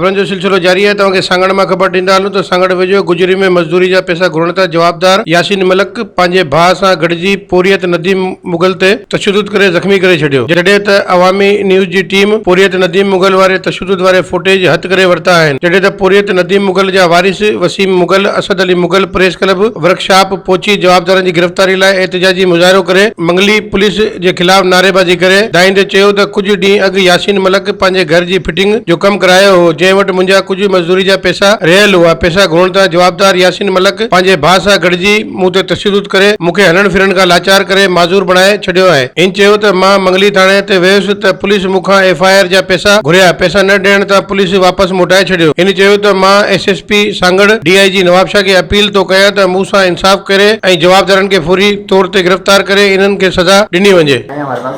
खबरनि जो सिलसिलो जारी आहे। तव्हांखे सांगड़ मां ख़बर ॾींदा हलूं त सांगड़ वेझो गुजरी में मज़दूरी जा पैसा घुरण तां जवाबदार यासीन मलिक पंहिंजे भाउ सां गॾिजी पोरियत नदीम मुगल ते तशद्दुद करे ज़ख़्मी करे छॾियो। जॾहिं त अवामी न्यूज़ जी टीम पोरियत नदीम मुगल वारे तशद्दुद वारे फुटेज हथ करे वरिता आहिनि। जॾहिं त पोरियत नदीम मुगल जा Waris Wasim Mughal, Asad Ali Mughal press club workshop पहुची जवाबदारनि जी गिरफ़्तारी लाइ एहतिजाजी मुज़ाहिरो करे मंगली पुलिस जे ख़िलाफ़ नारेबाज़ी करे दाईंदे चयो त कुझु ॾींहं अॻु यासीन मलिक पंहिंजे घर जी फिटिंग जो कमु करायो हो, जंहिं वटि मुंहिंजा कुझु मज़दूरी जा पैसा रहियल हुआ। पैसा घुरण तां जवाबदार यासीन मलिक पंहिंजे भाउ सां गॾिजी मूं ते तशद्दुद करे मूंखे हलण फिरण खां लाचार करे माज़ूर बणाए छॾियो आहे। इन चयो त मां मंगली थाणे ते वियुसि त पुलिस मूंखां FIR जा पैसा घुरिया, पैसा न ॾियण तां पुलिस वापसि मोटाए छॾियो। इन चयो त मां SSP सांगड़ DIG नवाब शाह खे अपील थो कयां त मूं सां इंसाफ़ करे ऐं जवाबदारनि खे फौरी तौर ते गिरफ़्तार करे इन्हनि खे सज़ा ॾिनी वञे। हमारे पास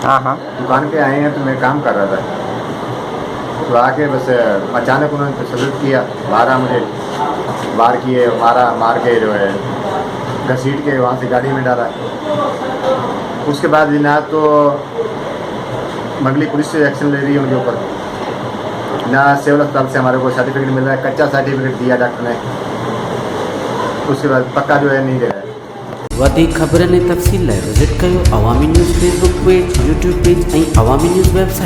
हाँ दुकान पे आए हैं तो मैं काम कर रहा था, तो आके बस अचानक उन्होंने तशद्दुद किया, मारा मुझे, वार किए, मार के जो है घसीट के वहाँ से गाड़ी में डाला। उसके बाद जनाब तो मंगली पुलिस से एक्शन ले रही है उनके ऊपर। ना सिविल अस्पताल से हमारे को सर्टिफिकेट मिल रहा है, कच्चा सर्टिफिकेट दिया डॉक्टर ने, उसके बाद पक्का जो है नहीं दे रहा है। वधीक ख़बरनि ऐं तफ़सील लाइ विज़िट कयो अवामी news Facebook page, YouTube page ऐं अवामी न्यूज़ वेबसाइट।